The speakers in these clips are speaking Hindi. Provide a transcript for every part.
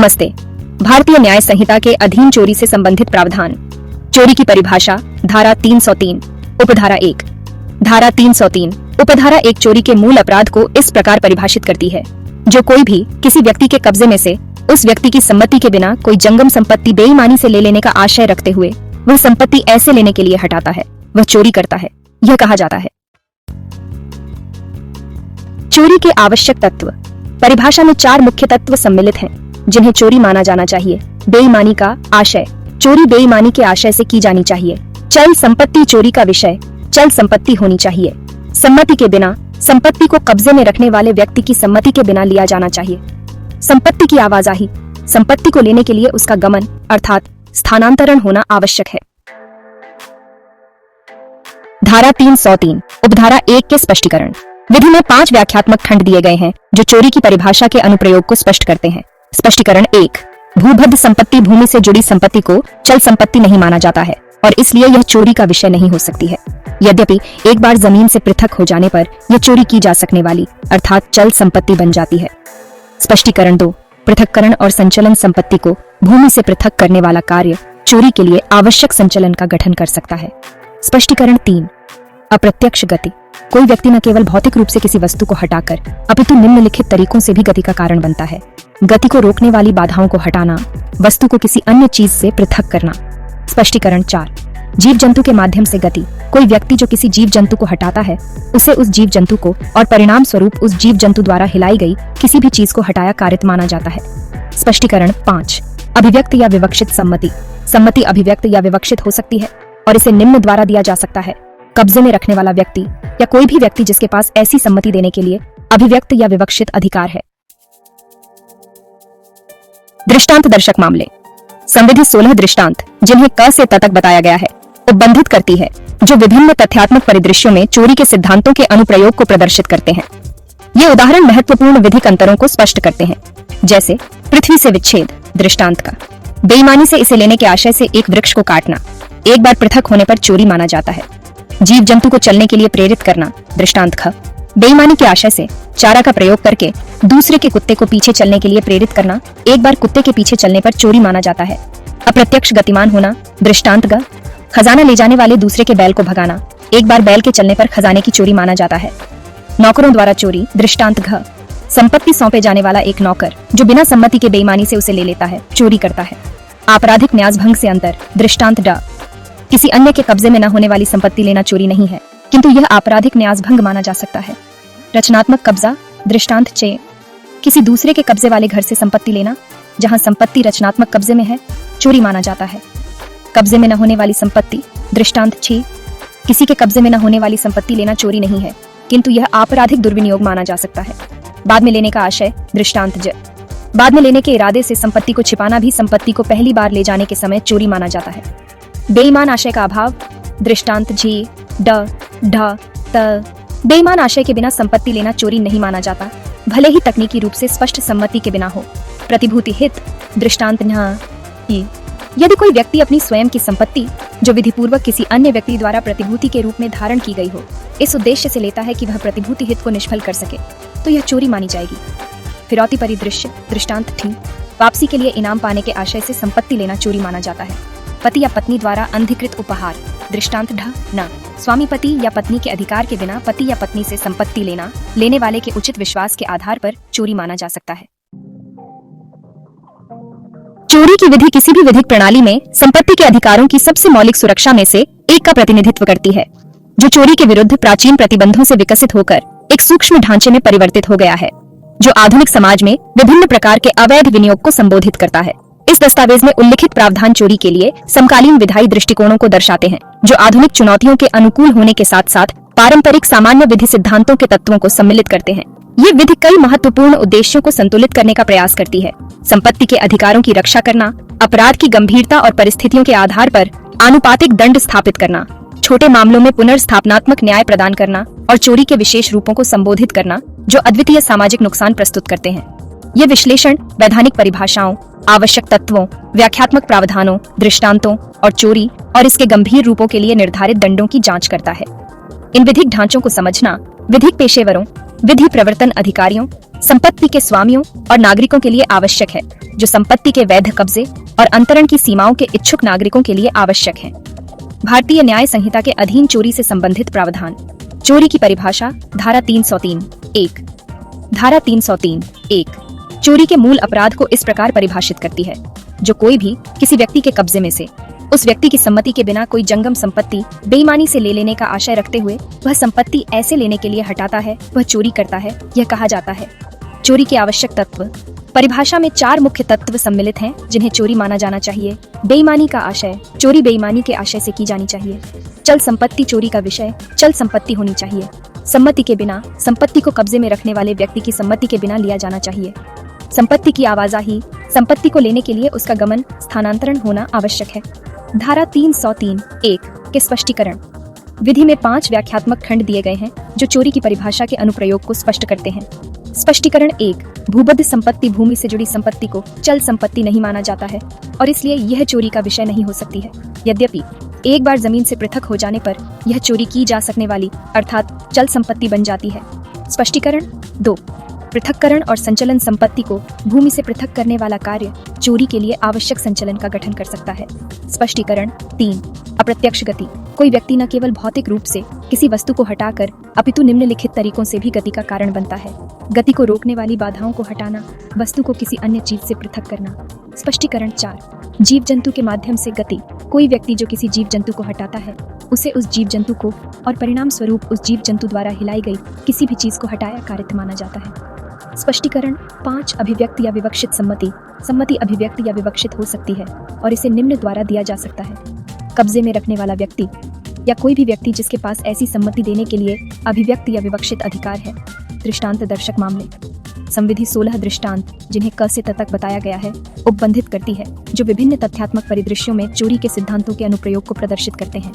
नमस्ते। भारतीय न्याय संहिता के अधीन चोरी से संबंधित प्रावधान। चोरी की परिभाषा धारा 303 उपधारा 1। धारा 303 उपधारा 1 चोरी के मूल अपराध को इस प्रकार परिभाषित करती है, जो कोई भी किसी व्यक्ति के कब्जे में से उस व्यक्ति की सम्मति के बिना कोई जंगम संपत्ति बेईमानी से ले लेने का आशय रखते हुए वह संपत्ति ऐसे लेने के लिए हटाता है, वह चोरी करता है, यह कहा जाता है। चोरी के आवश्यक तत्व। परिभाषा में 4 मुख्य तत्व सम्मिलित हैं, जिन्हें चोरी माना जाना चाहिए। बेईमानी का आशय। चोरी बेईमानी के आशय से की जानी चाहिए। चल संपत्ति। चोरी का विषय चल संपत्ति होनी चाहिए। सम्मति के बिना। संपत्ति को कब्जे में रखने वाले व्यक्ति की सम्मति के बिना लिया जाना चाहिए। संपत्ति की आवाजाही। संपत्ति को लेने के लिए उसका गमन अर्थात स्थानांतरण होना आवश्यक है। धारा 303 उपधारा 1 के स्पष्टीकरण। विधि में 5 व्याख्यात्मक खंड दिए गए हैं, जो चोरी की परिभाषा के अनुप्रयोग को स्पष्ट करते हैं। स्पष्टीकरण 1। भूबद्ध संपत्ति। भूमि से जुड़ी संपत्ति को चल संपत्ति नहीं माना जाता है और इसलिए यह चोरी का विषय नहीं हो सकती है। यद्यपि एक बार जमीन से पृथक हो जाने पर यह चोरी की जा सकने वाली अर्थात चल संपत्ति बन जाती है। स्पष्टीकरण 2। पृथक्करण और संचलन। संपत्ति को भूमि से पृथक करने वाला कार्य चोरी के लिए आवश्यक संचलन का गठन कर सकता है। स्पष्टीकरण 3। अप्रत्यक्ष गति। कोई व्यक्ति न केवल भौतिक रूप से किसी वस्तु को हटाकर अपितु निम्नलिखित तरीकों से भी गति का कारण बनता है। गति को रोकने वाली बाधाओं को हटाना, वस्तु को किसी अन्य चीज से पृथक करना। स्पष्टीकरण 4। जीव जंतु के माध्यम से गति। कोई व्यक्ति जो किसी जीव जंतु को हटाता है, उसे उस जीव जंतु को और परिणाम स्वरूप उस जीव जंतु द्वारा हिलाई गई किसी भी चीज को हटाया कारित माना जाता है। स्पष्टीकरण 5। अभिव्यक्त या विवक्षित सम्मति। सम्मति अभिव्यक्त या विवक्षित हो सकती है और इसे निम्न द्वारा दिया जा सकता है। कब्जे में रखने वाला व्यक्ति या कोई भी व्यक्ति जिसके पास ऐसी सम्मति देने के लिए अभिव्यक्त या विवक्षित अधिकार है। दृष्टांत दर्शक मामले। संविधि 16 दृष्टांत, जिन्हें क से त तक बताया गया है, उपबंधित करती है, जो विभिन्न तथ्यात्मक परिदृश्यों में चोरी के सिद्धांतों के अनुप्रयोग को प्रदर्शित करते हैं। ये उदाहरण महत्वपूर्ण विधिक अंतरों को स्पष्ट करते हैं, जैसे पृथ्वी से विच्छेद दृष्टांत का। बेईमानी से इसे लेने के आशय से एक वृक्ष को काटना एक बार पृथक होने पर चोरी माना जाता है। जीव जंतु को चलने के लिए प्रेरित करना दृष्टांत ख। बेईमानी के आशय से चारा का प्रयोग करके दूसरे के कुत्ते को पीछे चलने के लिए प्रेरित करना एक बार कुत्ते के पीछे चलने पर चोरी माना जाता है। अप्रत्यक्ष गतिमान होना दृष्टांत ग। खजाना ले जाने वाले दूसरे के बैल को भगाना एक बार बैल के चलने पर खजाने की चोरी माना जाता है। नौकरों द्वारा चोरी दृष्टांत घ। संपत्ति सौंपे जाने वाला एक नौकर जो बिना सम्मति के बेईमानी से उसे ले लेता है, चोरी करता है। आपराधिक न्यासभंग से अंतर दृष्टांत ड। किसी अन्य के कब्जे में न होने वाली संपत्ति लेना चोरी नहीं है, किंतु यह आपराधिक न्यासभंग माना जा सकता है। रचनात्मक कब्जा दृष्टांत चे। किसी दूसरे के कब्जे वाले घर से संपत्ति लेना जहां संपत्ति रचनात्मक कब्जे में है, चोरी माना जाता है। कब्जे में न होने वाली संपत्ति दृष्टांत छे। किसी के कब्जे में न होने वाली संपत्ति लेना चोरी नहीं है, किंतु यह आपराधिक दुर्विनियोग माना जा सकता है। बाद में लेने का आशय दृष्टांत ज। बाद में लेने के इरादे से संपत्ति को छिपाना भी संपत्ति को पहली बार ले जाने के समय चोरी माना जाता है। बेईमान आशय का अभाव दृष्टांत जी ड ढ त। बेईमान आशय के बिना संपत्ति लेना चोरी नहीं माना जाता, भले ही तकनीकी रूप से स्पष्ट सम्मति के बिना हो। प्रतिभूति हित दृष्टांत न। यदि कोई व्यक्ति अपनी स्वयं की संपत्ति जो विधिपूर्वक किसी अन्य व्यक्ति द्वारा प्रतिभूति के रूप में धारण की गई हो, इस उद्देश्य से लेता है कि वह प्रतिभूति हित को निष्फल कर सके, तो यह चोरी मानी जाएगी। फिरौती परिदृश्य दृष्टांत ठी। वापसी के लिए इनाम पाने के आशय से संपत्ति लेना चोरी माना जाता है। पति या पत्नी द्वारा अंधिकृत उपहार दृष्टांत ढ न। स्वामी पति या पत्नी के अधिकार के बिना पति या पत्नी से संपत्ति लेना लेने वाले के उचित विश्वास के आधार पर चोरी माना जा सकता है। चोरी की विधि किसी भी विधिक प्रणाली में संपत्ति के अधिकारों की सबसे मौलिक सुरक्षा में से एक का प्रतिनिधित्व करती है, जो चोरी के विरुद्ध प्राचीन प्रतिबंधों से विकसित होकर एक सूक्ष्म ढांचे में परिवर्तित हो गया है, जो आधुनिक समाज में विभिन्न प्रकार के अवैध विनियोग को संबोधित करता है। इस दस्तावेज में उल्लिखित प्रावधान चोरी के लिए समकालीन विधायी दृष्टिकोणों को दर्शाते हैं, जो आधुनिक चुनौतियों के अनुकूल होने के साथ साथ पारंपरिक सामान्य विधि सिद्धांतों के तत्वों को सम्मिलित करते हैं। ये विधि कई महत्वपूर्ण उद्देश्यों को संतुलित करने का प्रयास करती है। संपत्ति के अधिकारों की रक्षा करना, अपराध की गंभीरता और परिस्थितियों के आधार पर आनुपातिक दंड स्थापित करना, छोटे मामलों में पुनर्स्थापनात्मक न्याय प्रदान करना और चोरी के विशेष रूपों को संबोधित करना जो अद्वितीय सामाजिक नुकसान प्रस्तुत करते हैं। ये विश्लेषण वैधानिक परिभाषाओं, आवश्यक तत्वों, व्याख्यात्मक प्रावधानों, दृष्टांतों और चोरी और इसके गंभीर रूपों के लिए निर्धारित दंडों की जांच करता है। इन विधिक ढांचों को समझना विधिक पेशेवरों, विधि प्रवर्तन अधिकारियों, संपत्ति के स्वामियों और नागरिकों के लिए आवश्यक है, जो संपत्ति के वैध कब्जे और अंतरण की सीमाओं के इच्छुक नागरिकों के लिए आवश्यक है। भारतीय न्याय संहिता के अधीन चोरी से संबंधित प्रावधान। चोरी की परिभाषा धारा 303(1). धारा 303(1) चोरी के मूल अपराध को इस प्रकार परिभाषित करती है, जो कोई भी किसी व्यक्ति के कब्जे में से उस व्यक्ति की सम्मति के बिना कोई जंगम संपत्ति बेईमानी से ले लेने का आशय रखते हुए वह संपत्ति ऐसे लेने के लिए हटाता है, वह चोरी करता है, यह कहा जाता है। चोरी के आवश्यक तत्व। परिभाषा में 4 मुख्य तत्व सम्मिलित हैं, जिन्हें चोरी माना जाना चाहिए। बेईमानी का आशय। चोरी बेईमानी के आशय से की जानी चाहिए। चल संपत्ति। चोरी का विषय चल संपत्ति होनी चाहिए। सम्मति के बिना। संपत्ति को कब्जे में रखने वाले व्यक्ति की सम्मति के बिना लिया जाना चाहिए। संपत्ति की आवाजाही। संपत्ति को लेने के लिए उसका गमन, स्थानांतरण होना आवश्यक है। धारा 303(1) के स्पष्टीकरण। विधि में 5 व्याख्यात्मक खंड दिए गए हैं, जो चोरी की परिभाषा के अनुप्रयोग को स्पष्ट करते हैं। स्पष्टीकरण 1। भूबद्ध संपत्ति भूमि से जुड़ी संपत्ति को चल संपत्ति नहीं माना जाता है और इसलिए यह चोरी का विषय नहीं हो सकती है। यद्यपि एक बार जमीन से पृथक हो जाने पर यह चोरी की जा सकने वाली अर्थात चल संपत्ति बन जाती है। स्पष्टीकरण 2। पृथक्करण और संचलन संपत्ति को भूमि से पृथक करने वाला कार्य चोरी के लिए आवश्यक संचलन का गठन कर सकता है। स्पष्टीकरण 3। अप्रत्यक्ष गति। कोई व्यक्ति न केवल भौतिक रूप से किसी वस्तु को हटाकर अपितु निम्नलिखित तरीकों से भी गति का कारण बनता है। गति को रोकने वाली बाधाओं को हटाना, वस्तु को किसी अन्य चीज से पृथक करना। स्पष्टीकरण 4। जीव जंतु के माध्यम से गति। कोई व्यक्ति जो किसी जीव जंतु को हटाता है, उसे उस जीव जंतु को और परिणाम स्वरूप उस जीव जंतु द्वारा हिलाई गई किसी भी चीज को हटाया कारित माना जाता है। स्पष्टीकरण 5। अभिव्यक्त या विवक्षित सम्मति। सम्मति अभिव्यक्त या विवक्षित हो सकती है और इसे निम्न द्वारा दिया जा सकता है। कब्जे में रखने वाला व्यक्ति या कोई भी व्यक्ति जिसके पास ऐसी सम्मति देने के लिए अभिव्यक्त या विवक्षित अधिकार है। दृष्टांत दर्शक मामले। संविधि 16 दृष्टांत, जिन्हें क से त तक बताया गया है, उपबंधित करती है, जो विभिन्न तथ्यात्मक परिदृश्यों में चोरी के सिद्धांतों के अनुप्रयोग को प्रदर्शित करते हैं।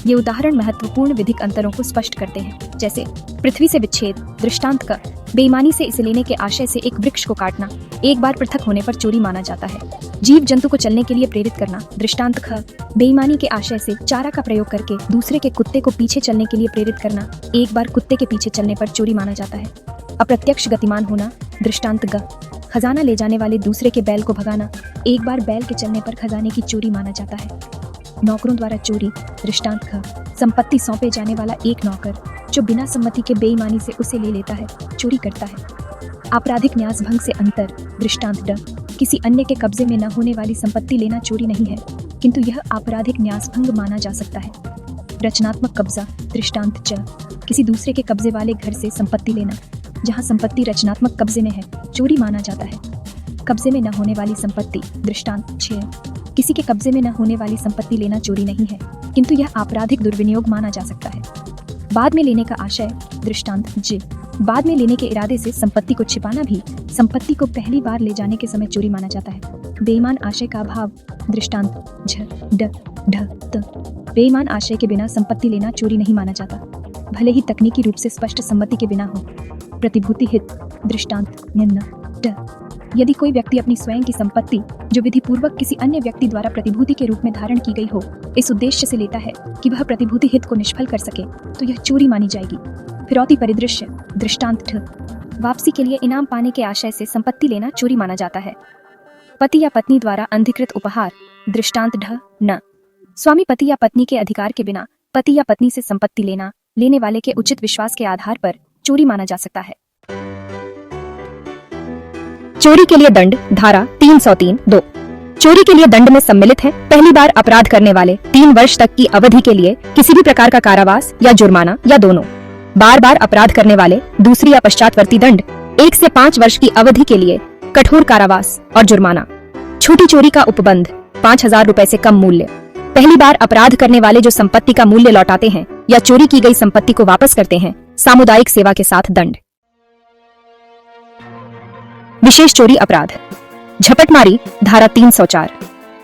ये उदाहरण महत्वपूर्ण विधिक अंतरों को स्पष्ट करते हैं, जैसे पृथ्वी से विच्छेद। दृष्टांत क। बेईमानी से इसे लेने के आशय से एक वृक्ष को काटना एक बार पृथक होने पर चोरी माना जाता है। जीव जंतु को चलने के लिए प्रेरित करना। दृष्टांत ख। बेईमानी के आशय से चारा का प्रयोग करके दूसरे के कुत्ते को पीछे चलने के लिए प्रेरित करना एक बार कुत्ते के पीछे चलने पर चोरी माना जाता है। अप्रत्यक्ष गतिमान होना। दृष्टांत ग। खजाना ले जाने वाले दूसरे के बैल को भगाना एक बार बैल के चलने पर खजाने की चोरी माना जाता है। नौकरों द्वारा चोरी। दृष्टांत ख। संपत्ति सौंपे जाने वाला एक नौकर जो बिना सम्मति के बेईमानी से उसे ले लेता है, चोरी करता है। आपराधिक न्यास भंग से अंतर। दृष्टांत ड। किसी अन्य के कब्जे में न होने वाली संपत्ति लेना चोरी नहीं है, किंतु यह आपराधिक न्यास भंग माना जा सकता है। रचनात्मक कब्जा। दृष्टांत च। किसी दूसरे के कब्जे वाले घर से संपत्ति लेना जहां संपत्ति रचनात्मक कब्जे में है, चोरी माना जाता है। कब्जे में न होने वाली संपत्ति। दृष्टांत 6। किसी के कब्जे में न होने वाली संपत्ति लेना चोरी नहीं है, किंतु यह आपराधिक दुर्विनियोग माना जा सकता है। बाद में लेने का आशय। दृष्टांत ज। बाद में लेने के इरादे से संपत्ति को छिपाना भी संपत्ति को पहली बार ले जाने के समय चोरी माना जाता है। बेईमान आशय का अभाव। दृष्टांत झ ड ढ त। बेईमान आशय के बिना संपत्ति लेना चोरी नहीं माना जाता, भले ही तकनीकी रूप से स्पष्ट सम्मति के बिना हो। प्रतिभूति हित। दृष्टांत निम्न ड। यदि कोई व्यक्ति अपनी स्वयं की संपत्ति जो विधि पूर्वक किसी अन्य व्यक्ति द्वारा प्रतिभूति के रूप में धारण की गई हो, इस उद्देश्य से लेता है कि वह प्रतिभूति हित को निष्फल कर सके, तो यह चोरी मानी जाएगी। फिरौती परिदृश्य। दृष्टांत ठ। वापसी के लिए इनाम पाने के आशय से संपत्ति लेना चोरी माना जाता है। पति या पत्नी द्वारा अंधिकृत उपहार। दृष्टांत ढ न। स्वामी पति या पत्नी के अधिकार के बिना पति या पत्नी से संपत्ति लेना लेने वाले के उचित विश्वास के आधार पर चोरी माना जा सकता है। चोरी के लिए दंड। धारा 303(2). चोरी के लिए दंड में सम्मिलित है पहली बार अपराध करने वाले 3 वर्ष तक की अवधि के लिए किसी भी प्रकार का कारावास या जुर्माना या दोनों। बार बार अपराध करने वाले दूसरी या पश्चातवर्ती दंड 1 से 5 वर्ष की अवधि के लिए कठोर कारावास और जुर्माना। छोटी चोरी का उपबंध। 5,000 रुपए से कम मूल्य। पहली बार अपराध करने वाले जो संपत्ति का मूल्य लौटाते हैं या चोरी की गई संपत्ति को वापस करते हैं, सामुदायिक सेवा के साथ दंड। विशेष चोरी अपराध। झपटमारी। धारा 304।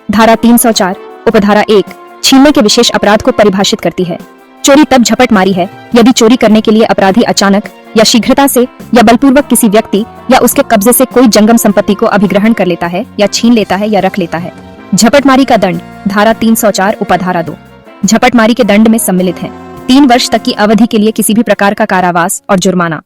धारा 304 उपधारा 1 छीनने के विशेष अपराध को परिभाषित करती है। चोरी तब झपटमारी है यदि चोरी करने के लिए अपराधी अचानक या शीघ्रता से या बलपूर्वक किसी व्यक्ति या उसके कब्जे से कोई जंगम संपत्ति को अभिग्रहण कर लेता है या छीन लेता है या रख लेता है। झपटमारी का दंड। धारा 304 उपधारा 2 झपटमारी के दंड में सम्मिलित है 3 वर्ष तक की अवधि के लिए किसी भी प्रकार का कारावास और जुर्माना।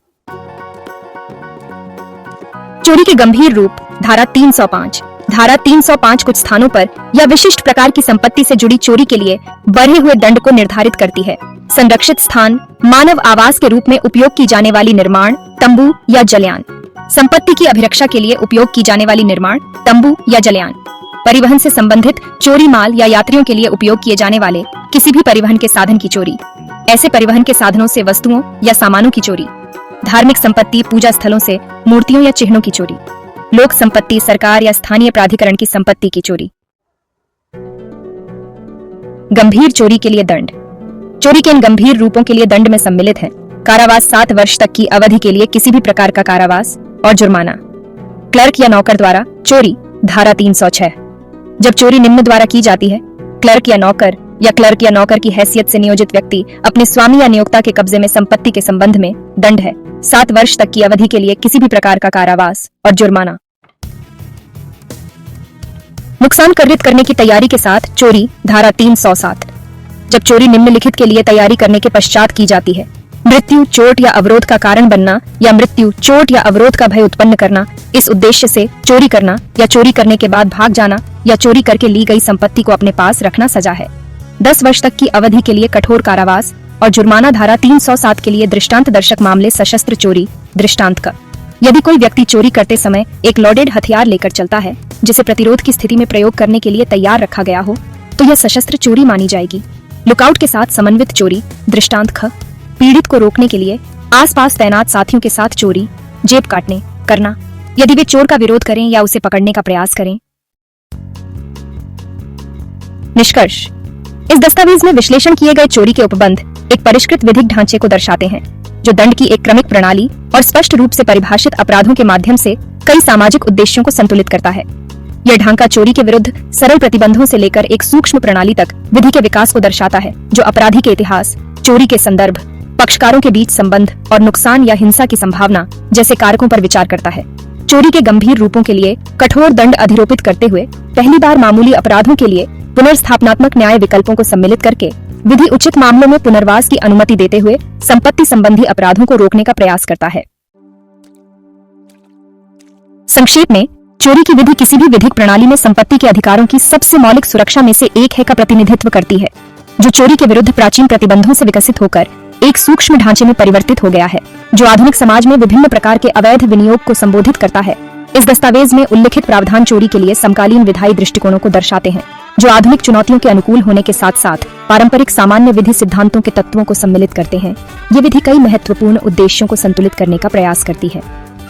चोरी के गंभीर रूप। धारा 305। धारा 305 कुछ स्थानों पर या विशिष्ट प्रकार की संपत्ति से जुड़ी चोरी के लिए बढ़े हुए दंड को निर्धारित करती है। संरक्षित स्थान, मानव आवास के रूप में उपयोग की जाने वाली निर्माण, तंबू या जलयान। संपत्ति की अभिरक्षा के लिए उपयोग की जाने वाली निर्माण, तंबू या जलयान। परिवहन से संबंधित चोरी, माल या यात्रियों के लिए उपयोग किए जाने वाले किसी भी परिवहन के साधन की चोरी। ऐसे परिवहन के साधनों से वस्तुओं या सामानों की चोरी। धार्मिक संपत्ति, पूजा स्थलों से मूर्तियों या चिन्हों की चोरी। लोक संपत्ति, सरकार या स्थानीय प्राधिकरण की संपत्ति की चोरी। गंभीर चोरी के लिए दंड। चोरी के इन गंभीर रूपों के लिए दंड में सम्मिलित है कारावास 7 वर्ष तक की अवधि के लिए किसी भी प्रकार का कारावास और जुर्माना। क्लर्क या नौकर द्वारा चोरी। धारा 306। जब चोरी निम्न द्वारा की जाती है, क्लर्क या नौकर की हैसियत से नियोजित व्यक्ति अपने स्वामी या नियोक्ता के कब्जे में संपत्ति के संबंध में दंड है 7 वर्ष तक की अवधि के लिए किसी भी प्रकार का कारावास और जुर्माना। नुकसान कर्रित करने की तैयारी के साथ चोरी। धारा 307। जब चोरी निम्नलिखित के लिए तैयारी करने के पश्चात की जाती है: मृत्यु, चोट या अवरोध का कारण बनना या मृत्यु, चोट या अवरोध का भय उत्पन्न करना, इस उद्देश्य से चोरी करना या चोरी करने के बाद भाग जाना या चोरी करके ली गई संपत्ति को अपने पास रखना सजा है 10 वर्ष तक की अवधि के लिए कठोर कारावास और जुर्माना। धारा 307 के लिए दृष्टांत दर्शक मामले। सशस्त्र चोरी। दृष्टांत का: यदि कोई व्यक्ति चोरी करते समय एक लोडेड हथियार लेकर चलता है जिसे प्रतिरोध की स्थिति में प्रयोग करने के लिए तैयार रखा गया हो तो यह सशस्त्र चोरी मानी जाएगी। लुकआउट के साथ समन्वित चोरी। दृष्टांत ख: पीड़ित को रोकने के लिए आसपास तैनात साथियों के साथ चोरी, जेब काटने करना, यदि वे चोर का विरोध करें या उसे पकड़ने का प्रयास करें। निष्कर्ष: इस दस्तावेज में विश्लेषण किए गए चोरी के उपबंध एक परिष्कृत विधिक ढांचे को दर्शाते हैं जो दंड की एक क्रमिक प्रणाली और स्पष्ट रूप से परिभाषित अपराधों के माध्यम से कई सामाजिक उद्देश्यों को संतुलित करता है। यह ढांचा चोरी के विरुद्ध सरल प्रतिबंधों से लेकर एक सूक्ष्म प्रणाली तक विधि के विकास को दर्शाता है जो अपराधी के इतिहास, चोरी के संदर्भ, पक्षकारों के बीच संबंध और नुकसान या हिंसा की संभावना जैसे कारकों पर विचार करता है। चोरी के गंभीर रूपों के लिए कठोर दंड अधिरोपित करते हुए पहली बार मामूली अपराधों के लिए पुनर्स्थापनात्मक न्याय विकल्पों को सम्मिलित करके विधि उचित मामलों में पुनर्वास की अनुमति देते हुए संपत्ति संबंधी अपराधों को रोकने का प्रयास करता है। संक्षेप में, चोरी की विधि किसी भी विधिक प्रणाली में संपत्ति के अधिकारों की सबसे मौलिक सुरक्षा में से एक है का प्रतिनिधित्व करती है जो चोरी के विरुद्ध प्राचीन प्रतिबंधों से विकसित होकर एक सूक्ष्म ढांचे में परिवर्तित हो गया है जो आधुनिक समाज में विभिन्न प्रकार के अवैध विनियोग को संबोधित करता है। इस दस्तावेज में उल्लिखित प्रावधान चोरी के लिए समकालीन विधायी दृष्टिकोणों को दर्शाते हैं जो आधुनिक चुनौतियों के अनुकूल होने के साथ साथ पारंपरिक सामान्य विधि सिद्धांतों के तत्वों को सम्मिलित करते हैं। ये विधि कई महत्वपूर्ण उद्देश्यों को संतुलित करने का प्रयास करती है: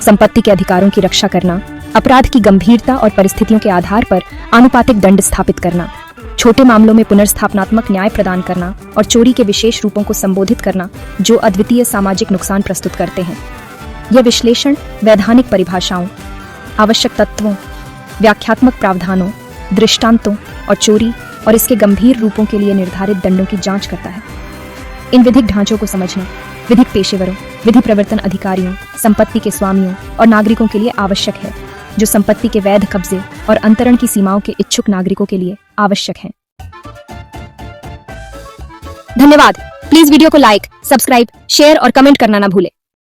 संपत्ति के अधिकारों की रक्षा करना, अपराध की गंभीरता और परिस्थितियों के आधार पर आनुपातिक दंड स्थापित करना, छोटे मामलों में पुनर्स्थापनात्मक न्याय प्रदान करना और चोरी के विशेष रूपों को संबोधित करना जो अद्वितीय सामाजिक नुकसान प्रस्तुत करते हैं। यह विश्लेषण वैधानिक परिभाषाओं, आवश्यक तत्वों, व्याख्यात्मक प्रावधानों, दृष्टांतों और चोरी और इसके गंभीर रूपों के लिए निर्धारित दंडों की जांच करता है। इन विधिक ढांचों को समझना विधिक पेशेवरों, विधि प्रवर्तन अधिकारियों, संपत्ति के स्वामियों और नागरिकों के लिए आवश्यक है जो संपत्ति के वैध कब्जे और अंतरण की सीमाओं के इच्छुक नागरिकों के लिए आवश्यक है। धन्यवाद। प्लीज वीडियो को लाइक, सब्सक्राइब, शेयर और कमेंट करना ना भूलें।